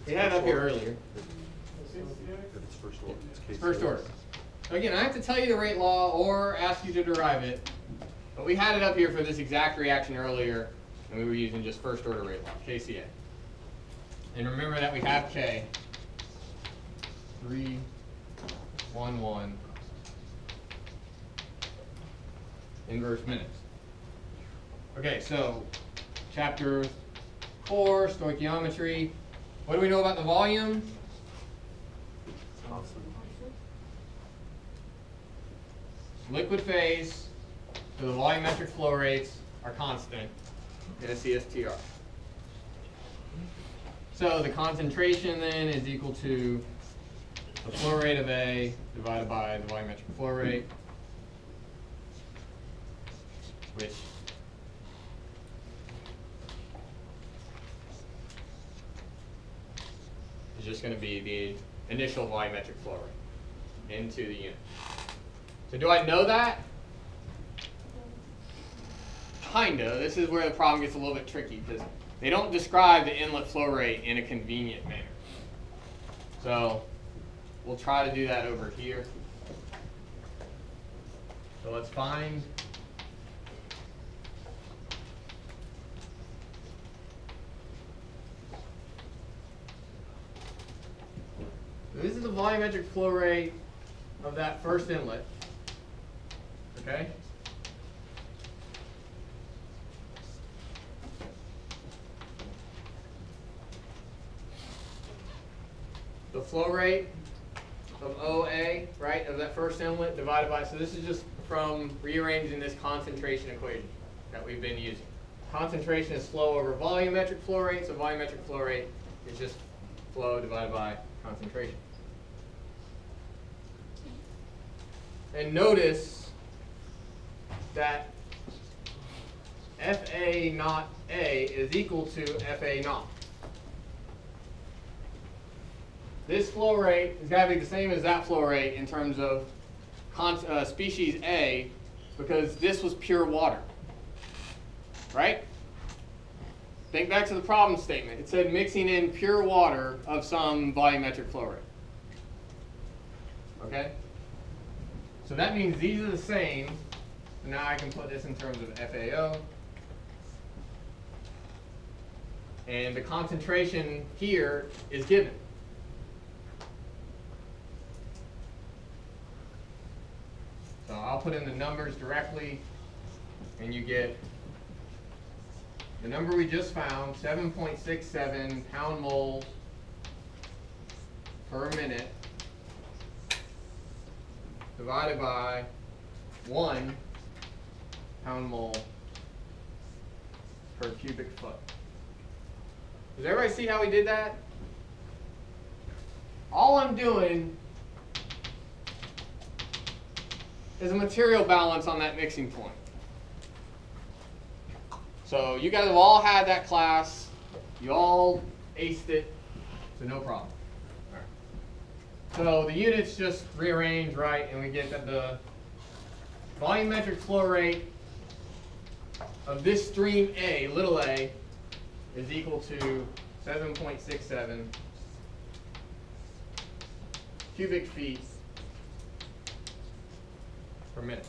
We had it up here earlier. If it's first order, It's first order. So again, I have to tell you the rate law or ask you to derive it, but we had it up here for this exact reaction earlier, and we were using just first order rate law, KCA. And remember that we have K, 3, 1, 1, inverse minutes. Okay, so chapter 4, stoichiometry. What do we know about the volume? Liquid phase, so the volumetric flow rates are constant in a CSTR. So the concentration then is equal to the flow rate of A divided by the volumetric flow rate, which is just going to be the initial volumetric flow rate into the unit. So do I know that? Kinda. This is where the problem gets a little bit tricky because they don't describe the inlet flow rate in a convenient manner. So we'll try to do that over here. So let's find this is the volumetric flow rate of that first inlet. Okay? The flow rate of OA, right, of that first inlet divided by, so this is just from rearranging this concentration equation that we've been using. Concentration is flow over volumetric flow rate, so volumetric flow rate is just flow divided by concentration. And notice that FA naught A is equal to FA naught. This flow rate is got to be the same as that flow rate in terms of species A, because this was pure water, right? Think back to the problem statement. It said mixing in pure water of some volumetric flow rate. Okay? So that means these are the same. So now I can put this in terms of FAO. And the concentration here is given. So I'll put in the numbers directly, and you get the number we just found, 7.67 pound moles per minute divided by 1 pound mole per cubic foot. Does everybody see how we did that? All I'm doing is a material balance on that mixing point. So you guys have all had that class. You all aced it, so no problem. All right. So the units just rearrange, right, and we get that the volumetric flow rate of this stream A, little a, is equal to 7.67 cubic feet per minute.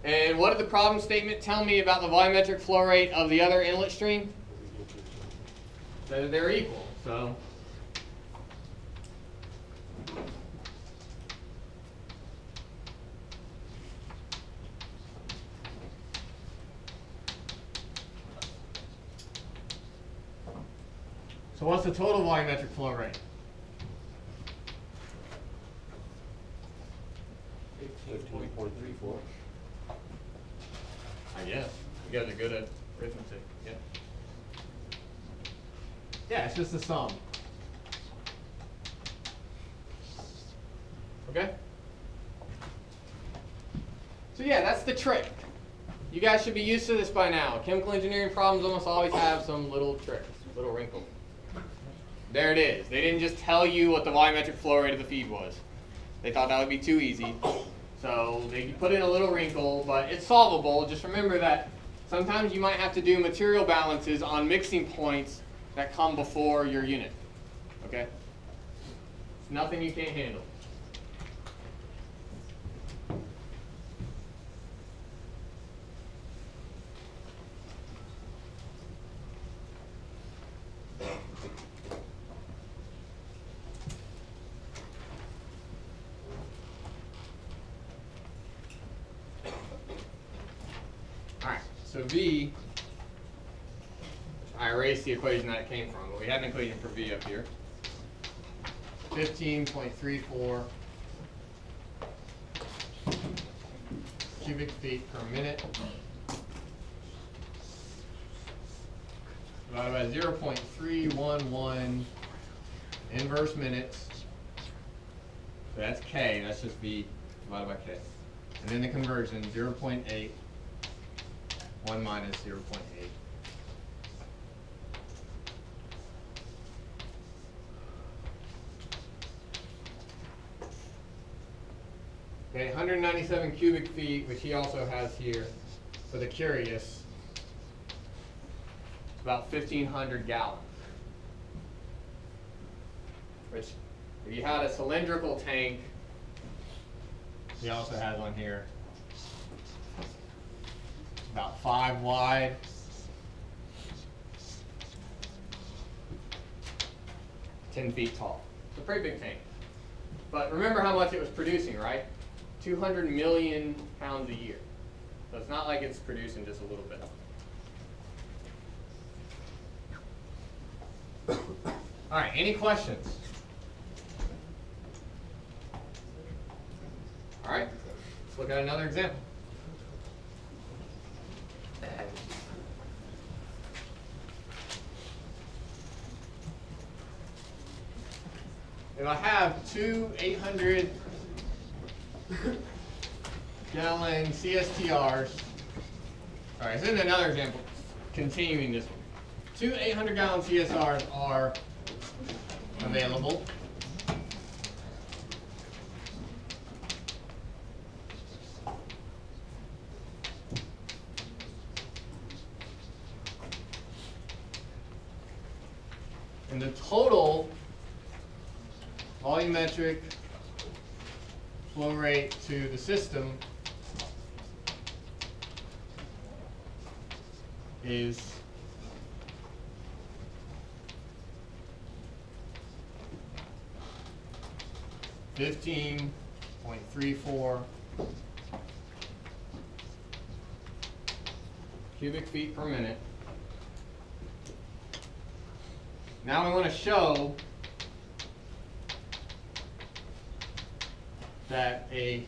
And what did the problem statement tell me about the volumetric flow rate of the other inlet stream? That they're equal. So what's the total volumetric flow rate? 15.34. I guess. You guys are good at arithmetic. Yeah. Yeah, it's just the sum. Okay? So yeah, that's the trick. You guys should be used to this by now. Chemical engineering problems almost always have some little tricks, little wrinkles. There it is. They didn't just tell you what the volumetric flow rate of the feed was. They thought that would be too easy. So they put in a little wrinkle, but it's solvable. Just remember that sometimes you might have to do material balances on mixing points that come before your unit. Okay? It's nothing you can't handle. Alright, so V, I erased the equation that it came from, but we have an equation for V up here. 15.34 cubic feet per minute divided by 0.311 inverse minutes. So that's K, that's just V divided by K. And then the conversion, 0.8, 1 minus 0.8. Okay, 197 cubic feet, which he also has here for the curious. It's about 1,500 gallons. Which, if you had a cylindrical tank, he also has one here, about 5 wide. 10 feet tall. It's a pretty big tank. But remember how much it was producing, right? 200 million pounds a year. So it's not like it's producing just a little bit. All right, any questions? All right, let's look at another example. If I have two 800 gallon CSTRs, all right, so in another example, continuing this one. Two 800 gallon CSRs are available. And the total volumetric flow rate to the system is 15.34 cubic feet per minute. Now we want to show that a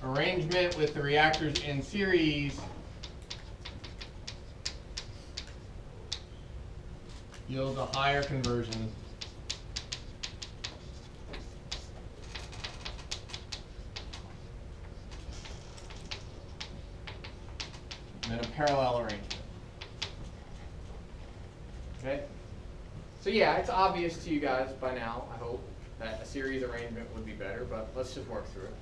arrangement with the reactors in series yields a higher conversion than a parallel arrangement. Okay? So yeah, it's obvious to you guys by now, I hope, that a series arrangement would be better, but let's just work through it.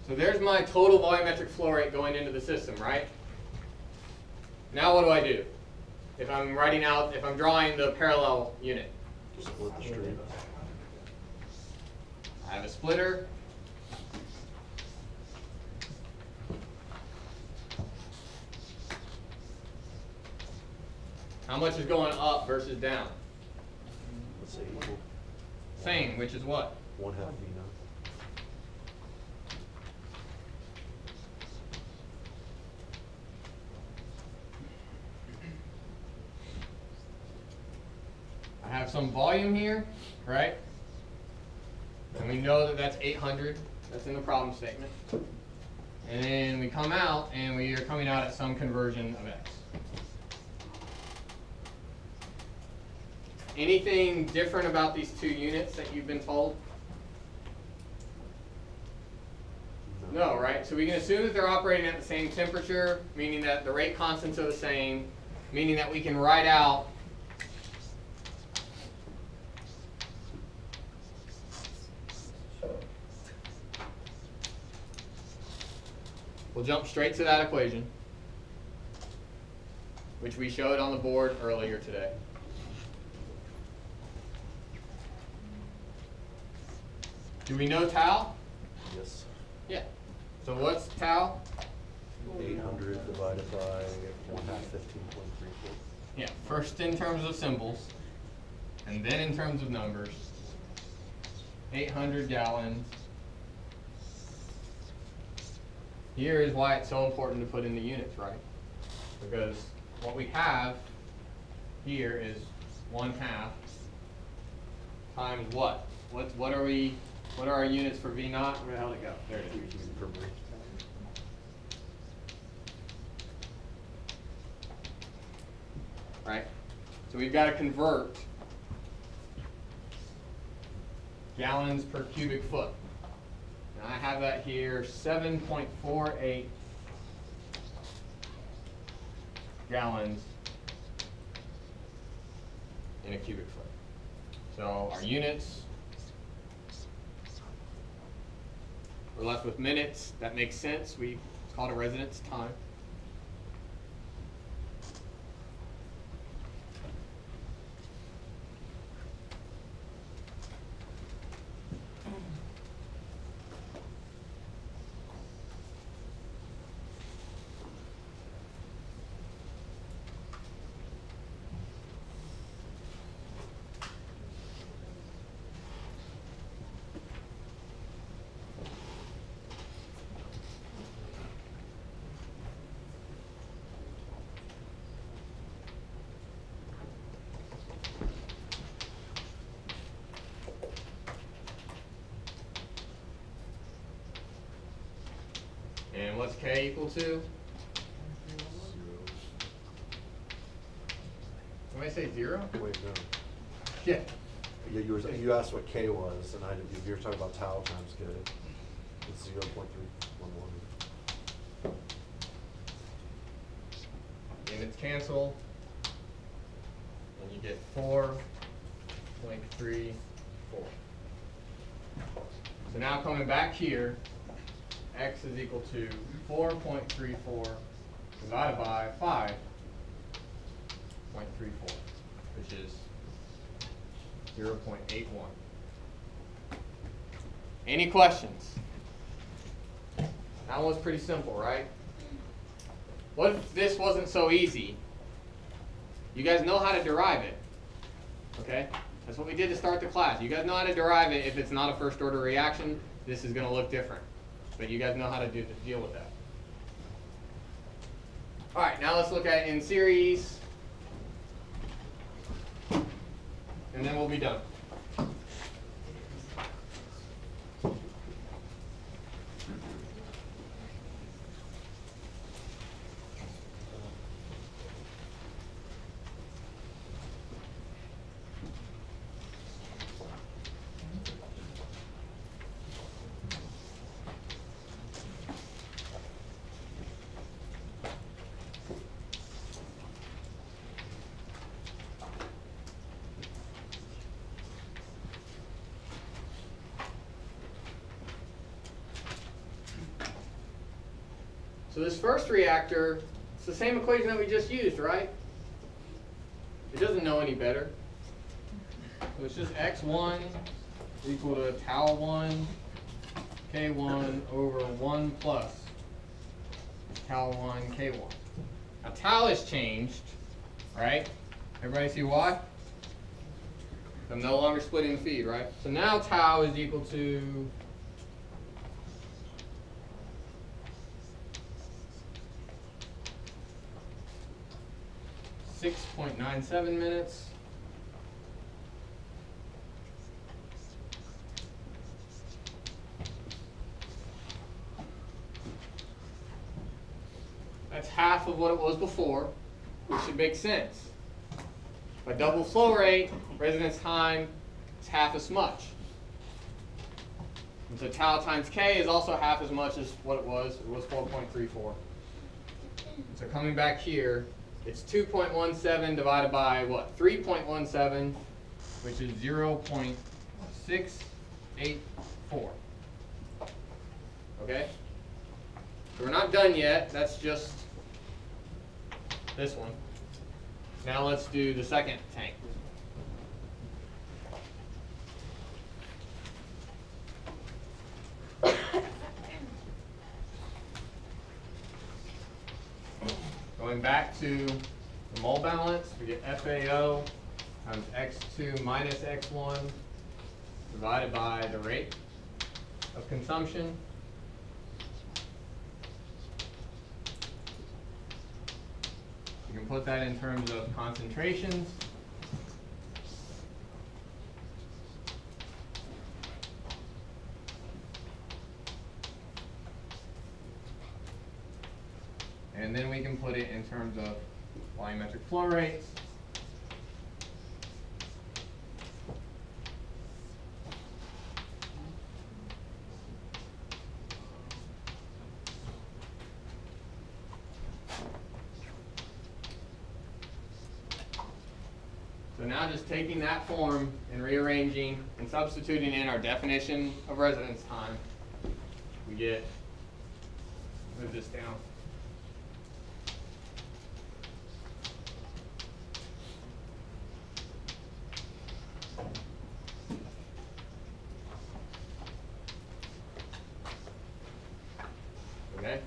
So there's my total volumetric flow rate going into the system, right? Now what do I do? If I'm drawing the parallel unit. Just split the stream. I have a splitter. How much is going up versus down? Let's say equal. Same, which is what? 1/2 V naught. I have some volume here, right? And we know that that's 800. That's in the problem statement. And then we come out, and we are coming out at some conversion of X. Anything different about these two units that you've been told? No, right? So we can assume that they're operating at the same temperature, meaning that the rate constants are the same, meaning that we can write out we'll jump straight to that equation, which we showed on the board earlier today. Do we know tau? Yes. Yeah. So what's tau? 800 divided by 1/2, 15.34. Yeah, first in terms of symbols, and then in terms of numbers. 800 gallons. Here is why it's so important to put in the units, right? Because what we have here is 1/2 times what? What are our units for V naught? Where the hell did it go? There it is. Per brick. Right? So we've got to convert gallons per cubic foot. And I have that here, 7.48 gallons in a cubic foot. So our units, we're left with minutes. That makes sense. It's called a residence time. And what's K equal to? Somebody say 0? Wait, no. Yeah. Yeah, you asked what K was, and you were talking about tau times K. It's 0.311. Units cancel, and you get 4.34. So now coming back here, x is equal to 4.34 divided by 5.34, which is 0.81. Any questions? That was pretty simple, right? What if this wasn't so easy? You guys know how to derive it, okay? That's what we did to start the class. You guys know how to derive it. If it's not a first order reaction, this is going to look different. But you guys know how to deal with that. All right, now let's look at it in series, and then we'll be done. So this first reactor, it's the same equation that we just used, right? It doesn't know any better. So it's just x1 equal to tau1 k1 over 1 plus tau1 k1. Now tau has changed, right? Everybody see why? I'm no longer splitting the feed, right? So now tau is equal to 6.97 minutes. That's half of what it was before, which should make sense. By double flow rate, residence time is half as much. And so tau times K is also half as much as what it was. It was 4.34. So coming back here, it's 2.17 divided by what? 3.17, which is 0.684. Okay? So we're not done yet. That's just this one. Now let's do the second tank. Going back to the mole balance, we get FAO times X2 minus X1 divided by the rate of consumption. You can put that in terms of concentrations. And then we can put it in terms of volumetric flow rates. So now just taking that form and rearranging and substituting in our definition of residence time, we get, move this down. Okay,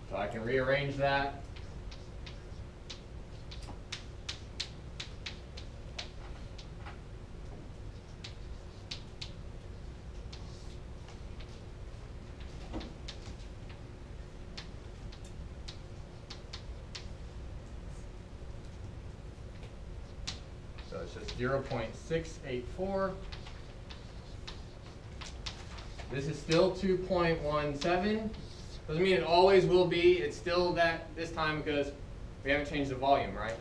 so I can rearrange that. So it's just 0.684. This is still 2.17. Doesn't mean it always will be. It's still that this time because we haven't changed the volume, right?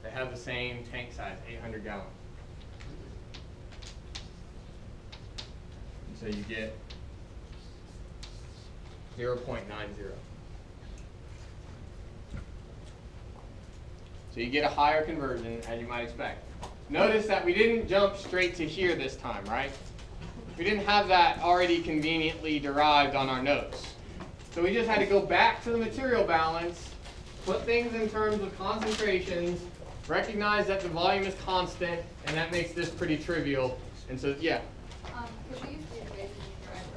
They have the same tank size, 800 gallon. And so you get 0.90. So you get a higher conversion, as you might expect. Notice that we didn't jump straight to here this time, right? We didn't have that already conveniently derived on our notes. So we just had to go back to the material balance, put things in terms of concentrations, recognize that the volume is constant, and that makes this pretty trivial. And so, yeah. Could we use the equation you derived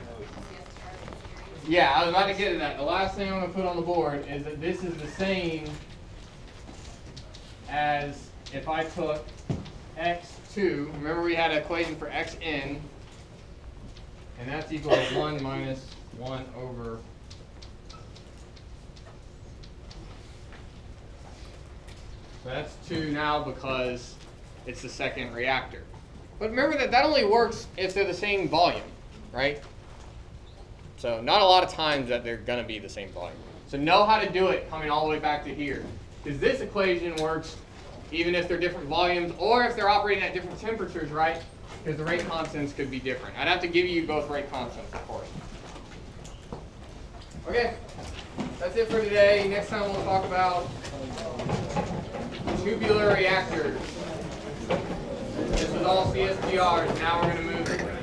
earlier to CSR series? Yeah, I was about to get to that. The last thing I'm going to put on the board is that this is the same as if I took x2. Remember we had an equation for xn, and that's equal to 1 minus 1 over so that's 2 now because it's the second reactor. But remember that only works if they're the same volume, right? So not a lot of times that they're going to be the same volume. So know how to do it coming all the way back to here. Because this equation works even if they're different volumes or if they're operating at different temperatures, right? Because the rate constants could be different. I'd have to give you both rate constants, of course. Okay, that's it for today. Next time we'll talk about tubular reactors. This was all CSTRs. Now we're going to move